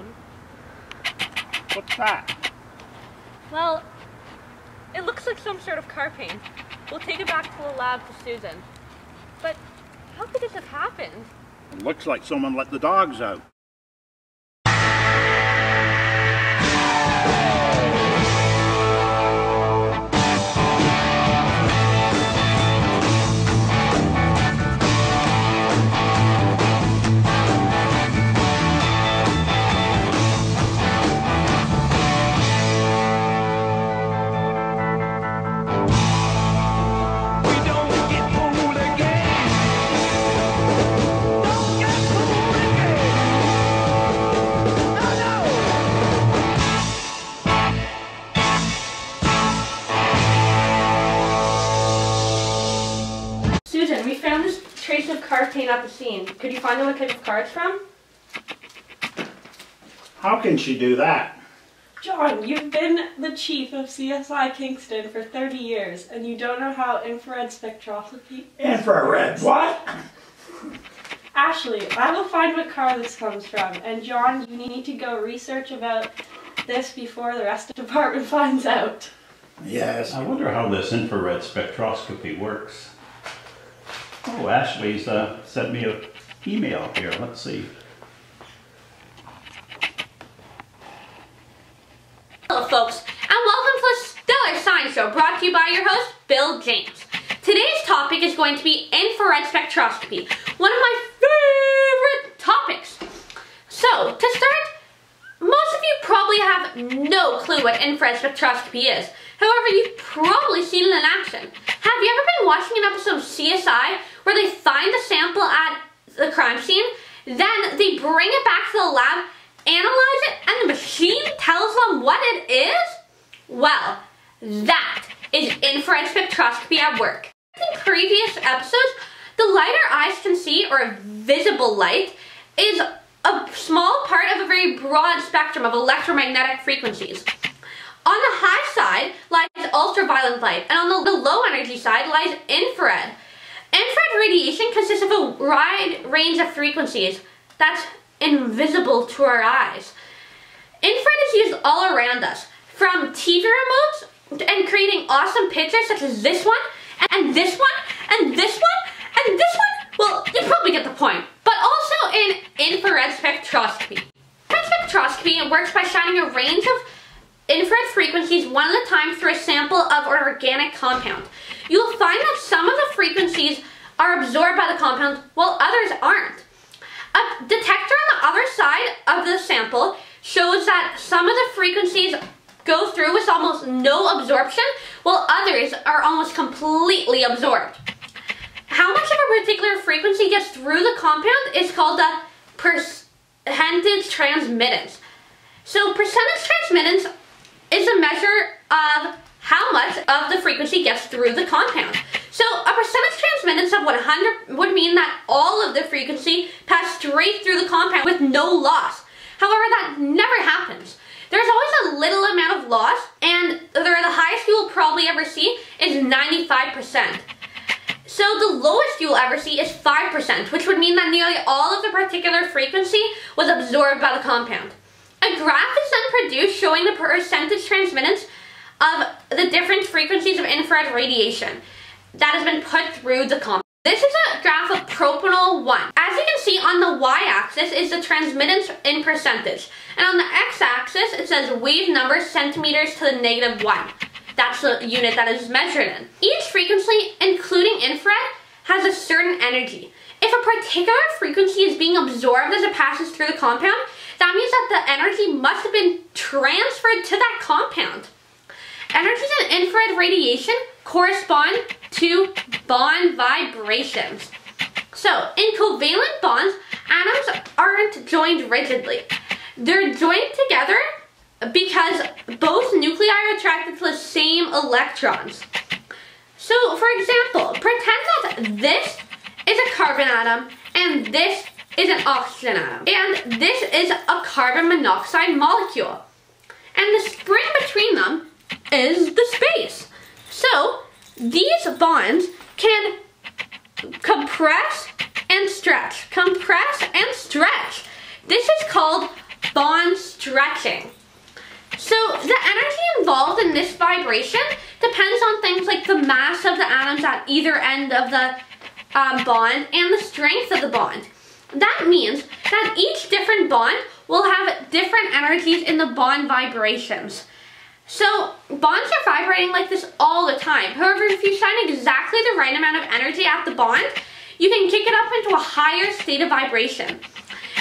Cain. What's that? Well, it looks like some sort of car paint. We'll take it back to the lab to Susan. But how could this have happened? It looks like someone let the dogs out. Susan, we found this trace of car paint at the scene. Could you find out what type of car it's from? How can she do that? John, you've been the chief of CSI Kingston for 30 years, and you don't know how infrared spectroscopy... Infrared what? Ashley, I will find what car this comes from, and John, you need to go research about this before the rest of the department finds out. Yes. I wonder how this infrared spectroscopy works. Oh, Ashley's sent me an email here. Let's see. Hello folks, and welcome to the Stellar Science Show, brought to you by your host, Bill James. Today's topic is going to be infrared spectroscopy, one of my favorite topics. So, to start, most of you probably have no clue what infrared spectroscopy is. However, you've probably seen it in action. Have you ever been watching an episode of CSI where they find the sample at the crime scene, then they bring it back to the lab, analyze it, and the machine tells them what it is? Well, that is infrared spectroscopy at work. In previous episodes, the light our eyes can see, or visible light, is a small part of a very broad spectrum of electromagnetic frequencies. On the high side lies ultraviolet light, and on the low energy side lies infrared. Infrared radiation consists of a wide range of frequencies that's invisible to our eyes. Infrared is used all around us, from TV remotes and creating awesome pictures such as this one, and this one, and this one, and this one. Well, you probably get the point. But also in infrared spectroscopy. Infrared spectroscopy works by shining a range of infrared frequencies one at a time through a sample of an organic compound. You'll find that some of the frequencies are absorbed by the compound while others aren't. A detector on the other side of the sample shows that some of the frequencies go through with almost no absorption, while others are almost completely absorbed. How much of a particular frequency gets through the compound is called the percentage transmittance. So percentage transmittance is a measure of how much of the frequency gets through the compound. So a percentage transmittance of 100 would mean that all of the frequency passed straight through the compound with no loss. However, that never happens. There's always a little amount of loss, and the highest you will probably ever see is 95%. So the lowest you will ever see is 5%, which would mean that nearly all of the particular frequency was absorbed by the compound. A graph is then produced showing the percentage transmittance of the different frequencies of infrared radiation that has been put through the compound. This is a graph of propanol 1. As you can see, on the y-axis is the transmittance in percentage, and on the x-axis it says wave number centimeters to the -1. That's the unit that is measured in. Each frequency, including infrared, has a certain energy. If a particular frequency is being absorbed as it passes through the compound, that means that the energy must have been transferred to that compound. Energies in infrared radiation correspond to bond vibrations. So, in covalent bonds, atoms aren't joined rigidly. They're joined together because both nuclei are attracted to the same electrons. So, for example, pretend that this is a carbon atom and this is an oxygen atom, and this is a carbon monoxide molecule. And the spring between them is the space. So, these bonds can compress and stretch. Compress and stretch. This is called bond stretching. So the energy involved in this vibration depends on things like the mass of the atoms at either end of the bond and the strength of the bond. That means that each different bond will have different energies in the bond vibrations. So bonds are vibrating like this all the time. However, if you shine exactly the right amount of energy at the bond, you can kick it up into a higher state of vibration.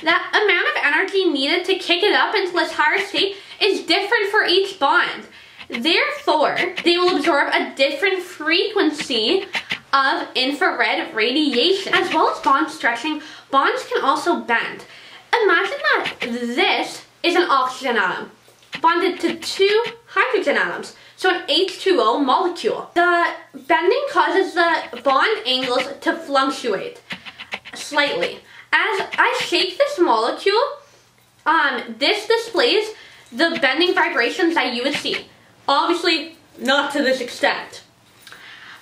That amount of energy needed to kick it up into this higher state is different for each bond. Therefore, they will absorb a different frequency of infrared radiation. As well as bond stretching, bonds can also bend. Imagine that this is an oxygen atom bonded to two hydrogen atoms, so an H2O molecule. The bending causes the bond angles to fluctuate slightly. As I shake this molecule, this displays the bending vibrations that you would see. Obviously, not to this extent.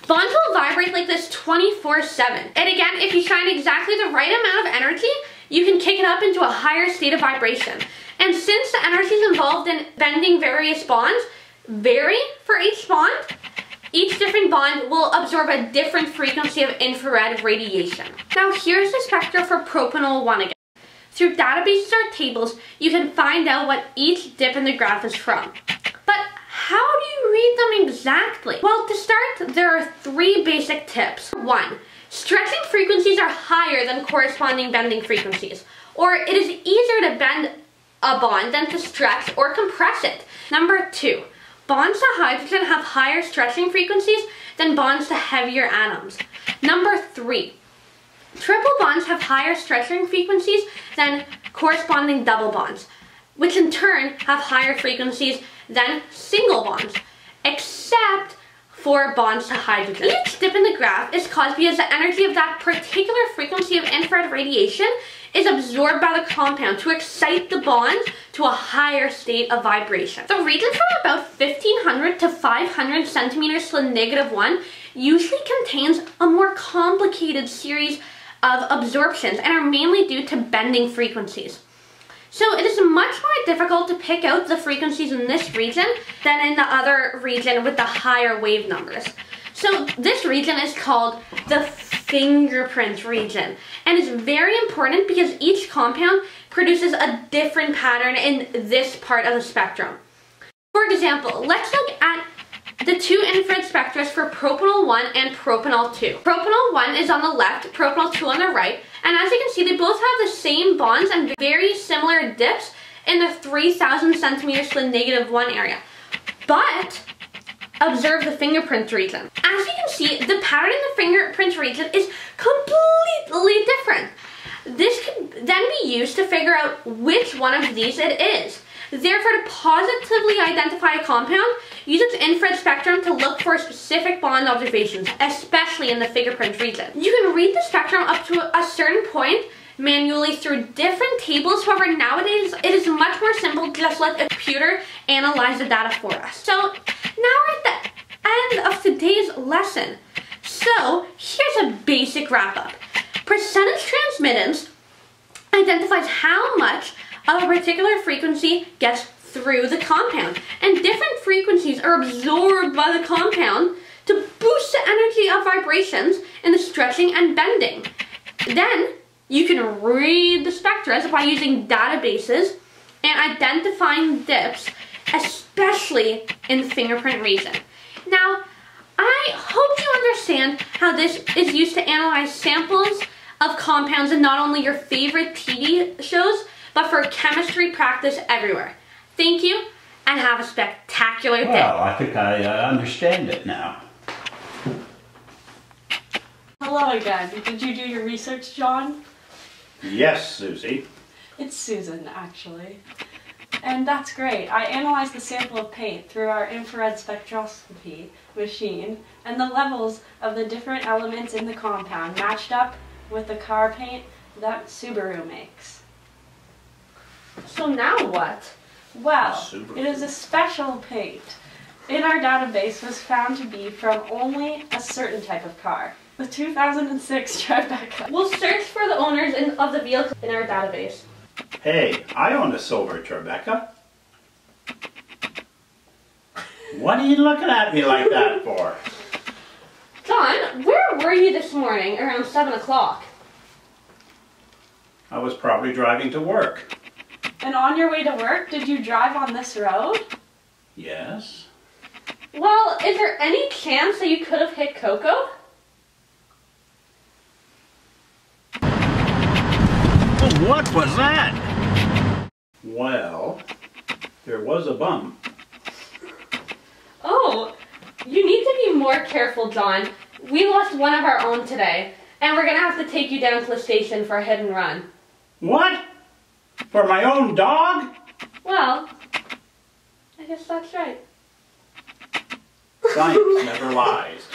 Bonds will vibrate like this 24/7. And again, if you shine exactly the right amount of energy, you can kick it up into a higher state of vibration. And since the energies involved in bending various bonds vary for each bond, each different bond will absorb a different frequency of infrared radiation. Now here's the spectra for propanol 1 again. Through databases or tables, you can find out what each dip in the graph is from. But how do you read them exactly? Well, to start, there are 3 basic tips. 1. Stretching frequencies are higher than corresponding bending frequencies, or it is easier to bend a bond than to stretch or compress it. Number 2. Bonds to hydrogen have higher stretching frequencies than bonds to heavier atoms. Number 3. Triple bonds have higher stretching frequencies than corresponding double bonds, which in turn have higher frequencies than single bonds, except for bonds to hydrogen. Each dip in the graph is caused because the energy of that particular frequency of infrared radiation is absorbed by the compound to excite the bond to a higher state of vibration. The region from about 1500 to 500 centimeters to the -1 usually contains a more complicated series of absorptions and are mainly due to bending frequencies. So it is much more difficult to pick out the frequencies in this region than in the other region with the higher wave numbers. So this region is called the fingerprint region and is very important because each compound produces a different pattern in this part of the spectrum. For example, let's look at the 2 infrared spectra for propanol 1 and propanol 2. Propanol 1 is on the left, propanol 2 on the right, and as you can see, they both have the same bonds and very similar dips in the 3000 centimeters to the -1 area. But observe the fingerprint region. As you can see, the pattern in the fingerprint region is completely different. This can then be used to figure out which one of these it is. Therefore, to positively identify a compound, use its infrared spectrum to look for specific bond observations, especially in the fingerprint region. You can read the spectrum up to a certain point manually through different tables. However, nowadays it is much more simple to just let a computer analyze the data for us. So now we're at the end of today's lesson. So here's a basic wrap-up. Percentage transmittance identifies how much of a particular frequency gets through the compound, and different frequencies are absorbed by the compound to boost the energy of vibrations in the stretching and bending. Then you can read the spectra by using databases and identifying dips, especially in the fingerprint region. Now, I hope you understand how this is used to analyze samples of compounds in not only your favorite TV shows, but for chemistry practice everywhere. Thank you, and have a spectacular day. Well, I think I understand it now. Hello again. Did you do your research, John? Yes, Susie. It's Susan, actually. And that's great. I analyzed the sample of paint through our infrared spectroscopy machine, and the levels of the different elements in the compound matched up with the car paint that Subaru makes. So now what? Well, Subaru. it is a special paint. In our database was found to be from only a certain type of car. The 2006 Tribeca. We'll search for the owners of the vehicle in our database. Hey, I own a silver Tribeca. What are you looking at me like that for? John, where were you this morning around 7 o'clock? I was probably driving to work. And on your way to work, did you drive on this road? Yes. Well, is there any chance that you could have hit Coco? What was that? Well, there was a bump. Oh, you need to be more careful, John. We lost one of our own today, and we're gonna have to take you down to the station for a hit and run. What? For my own dog? Well, I guess that's right. Science never lies.